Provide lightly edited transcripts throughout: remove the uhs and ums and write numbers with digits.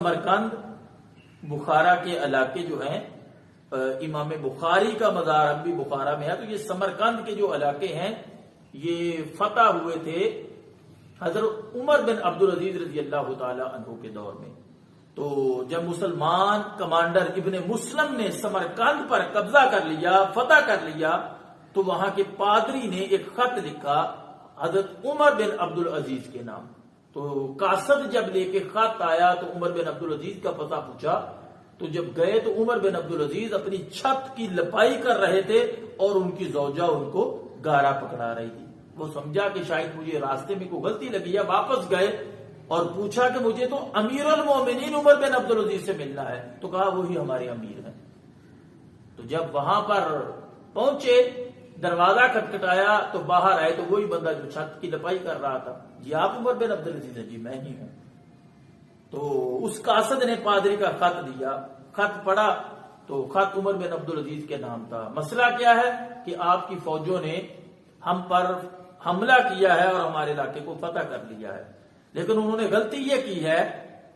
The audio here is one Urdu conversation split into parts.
سمرقند بخارا کے علاقے جو ہیں، امام بخاری کا مزار اب بھی بخارا میں ہے، تو یہ سمرقند کے جو علاقے ہیں یہ فتح ہوئے تھے حضرت عمر بن عبدالعزیز رضی اللہ تعالی عنہ کے دور میں۔ تو جب مسلمان کمانڈر ابن مسلم نے سمرقند پر قبضہ کر لیا، فتح کر لیا، تو وہاں کے پادری نے ایک خط لکھا حضرت عمر بن عبدالعزیز کے نام۔ تو قاصد جب لے کے خط آیا تو عمر بن عبدالعزیز کا پتہ پوچھا، تو جب گئے تو عمر بن عبدالعزیز اپنی چھت کی لپائی کر رہے تھے اور ان کی زوجہ ان کو گارا پکڑا رہی تھی۔ وہ سمجھا کہ شاید مجھے راستے میں کوئی غلطی لگی ہے، واپس گئے اور پوچھا کہ مجھے تو امیر المومنین عمر بن عبدالعزیز سے ملنا ہے، تو کہا وہی ہمارے امیر ہیں۔ تو جب وہاں پر پہنچے، دروازہ کھٹکھٹایا تو باہر آئے تو وہی بندہ جو چھت کی لپائی کر رہا تھا، جی آپ عمر بن عبدالعزیز ہیں؟ جی میں ہی ہوں۔ تو اس قاصد نے پادری کا خط دیا، خط پڑھا تو خط عمر بن عبدالعزیز کے نام تھا۔ مسئلہ کیا ہے کہ آپ کی فوجوں نے ہم پر حملہ کیا ہے اور ہمارے علاقے کو فتح کر لیا ہے، لیکن انہوں نے غلطی یہ کی ہے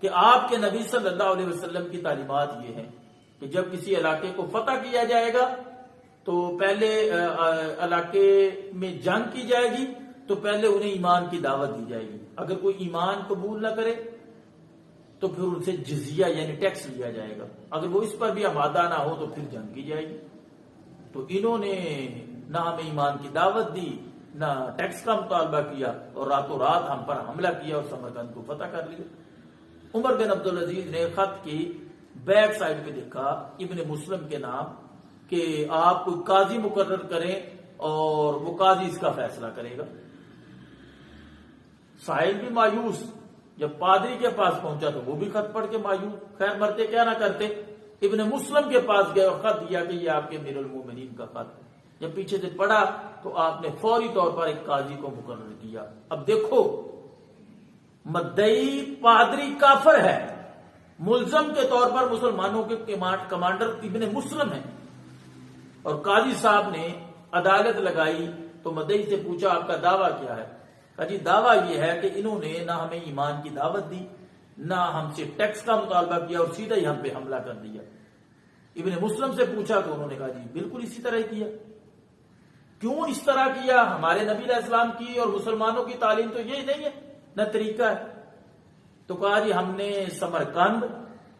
کہ آپ کے نبی صلی اللہ علیہ وسلم کی تعلیمات یہ ہیں کہ جب کسی علاقے کو فتح کیا جائے گا تو پہلے علاقے میں جنگ کی جائے گی، تو پہلے انہیں ایمان کی دعوت دی جائے گی۔ اگر کوئی ایمان قبول نہ کرے تو پھر ان سے جزیہ یعنی ٹیکس لیا جائے گا، اگر وہ اس پر بھی آمادہ نہ ہو تو پھر جنگ کی جائے گی۔ تو انہوں نے نہ ہمیں ایمان کی دعوت دی، نہ ٹیکس کا مطالبہ کیا، اور راتوں رات ہم پر حملہ کیا اور سمرقند کو فتح کر لیا۔ عمر بن عبدالعزیز نے خط کی بیک سائڈ پہ لکھا ابن مسلم کے نام کہ آپ کوئی قاضی مقرر کریں اور وہ قاضی اس کا فیصلہ کرے گا۔ سائل بھی مایوس، جب پادری کے پاس پہنچا تو وہ بھی خط پڑھ کے مایوس، خیر مرتے کیا نہ کرتے، ابن مسلم کے پاس گئے اور خط دیا کہ یہ آپ کے امیر المومنین کا خط۔ جب پیچھے سے پڑھا تو آپ نے فوری طور پر ایک قاضی کو مقرر کیا۔ اب دیکھو، مدعی پادری کافر ہے، ملزم کے طور پر مسلمانوں کے کمانڈر ابن مسلم ہیں، اور قاضی صاحب نے عدالت لگائی تو مدعی سے پوچھا آپ کا دعویٰ کیا ہے؟ کہا جی دعویٰ یہ ہے کہ انہوں نے نہ ہمیں ایمان کی دعوت دی، نہ ہم سے ٹیکس کا مطالبہ کیا، اور سیدھا ہی ہم پہ حملہ کر دیا۔ ابن مسلم سے پوچھا تو انہوں نے کہا جی بالکل اسی طرح کیا۔ کیوں اس طرح کیا؟ ہمارے نبی علیہ السلام کی اور مسلمانوں کی تعلیم تو یہی نہیں ہے، نہ طریقہ ہے۔ تو کہا جی ہم نے سمرقند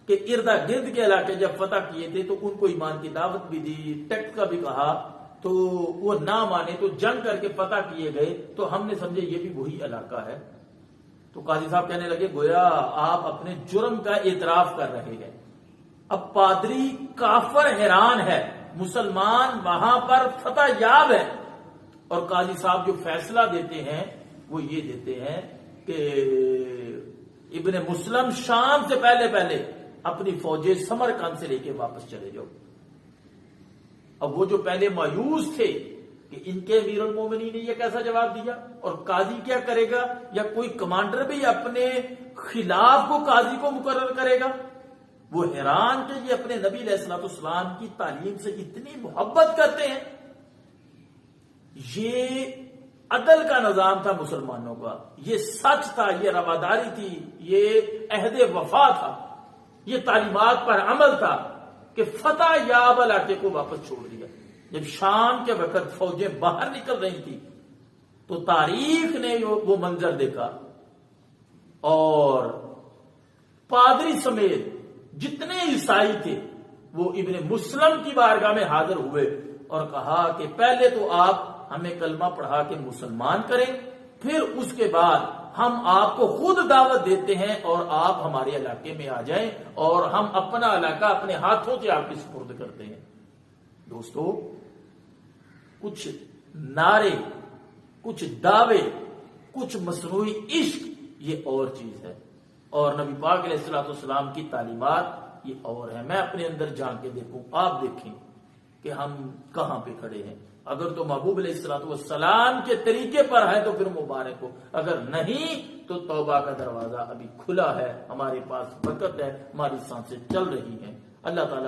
کے ارد گرد کے علاقے جب فتح کیے تھے تو ان کو ایمان کی دعوت بھی دی، ٹیکس کا بھی کہا، تو وہ نہ مانے تو جنگ کر کے فتح کیے گئے، تو ہم نے سمجھے یہ بھی وہی علاقہ ہے۔ تو قاضی صاحب کہنے لگے گویا آپ اپنے جرم کا اعتراف کر رہے ہیں۔ اب پادری کافر حیران ہے، مسلمان وہاں پر فتح یاب ہے، اور قاضی صاحب جو فیصلہ دیتے ہیں وہ یہ دیتے ہیں کہ ابن مسلم شام سے پہلے اپنی فوجیں سمرقند سے لے کے واپس چلے جاؤ۔ اب وہ جو پہلے مایوس تھے کہ ان کے امیر المومنین نے یہ کیسا جواب دیا، اور قاضی کیا کرے گا، یا کوئی کمانڈر بھی اپنے خلاف کو قاضی کو مقرر کرے گا، وہ حیران کہ یہ اپنے نبی علیہ الصلوۃ والسلام کی تعلیم سے اتنی محبت کرتے ہیں۔ یہ عدل کا نظام تھا مسلمانوں کا، یہ سچ تھا، یہ رواداری تھی، یہ عہد وفا تھا، یہ تعلیمات پر عمل تھا کہ فتح یاب علاقے کو واپس چھوڑ دیا۔ جب شام کے وقت فوجیں باہر نکل رہی تھی تو تاریخ نے وہ منظر دیکھا، اور پادری سمیت جتنے عیسائی تھے وہ ابن مسلم کی بارگاہ میں حاضر ہوئے اور کہا کہ پہلے تو آپ ہمیں کلمہ پڑھا کے مسلمان کریں، پھر اس کے بعد ہم آپ کو خود دعوت دیتے ہیں اور آپ ہمارے علاقے میں آ جائیں اور ہم اپنا علاقہ اپنے ہاتھوں سے آپ کی سپرد کرتے ہیں۔ دوستو، کچھ نعرے، کچھ دعوے، کچھ مصنوعی عشق یہ اور چیز ہے، اور نبی پاک علیہ الصلوۃ والسلام کی تعلیمات یہ اور ہے۔ میں اپنے اندر جان کے دیکھوں، آپ دیکھیں کہ ہم کہاں پہ کھڑے ہیں۔ اگر تو محبوب علیہ الصلوۃ والسلام کے طریقے پر ہے تو پھر مبارک ہو، اگر نہیں تو توبہ کا دروازہ ابھی کھلا ہے، ہمارے پاس وقت ہے، ہماری سانسیں چل رہی ہیں۔ اللہ تعالیٰ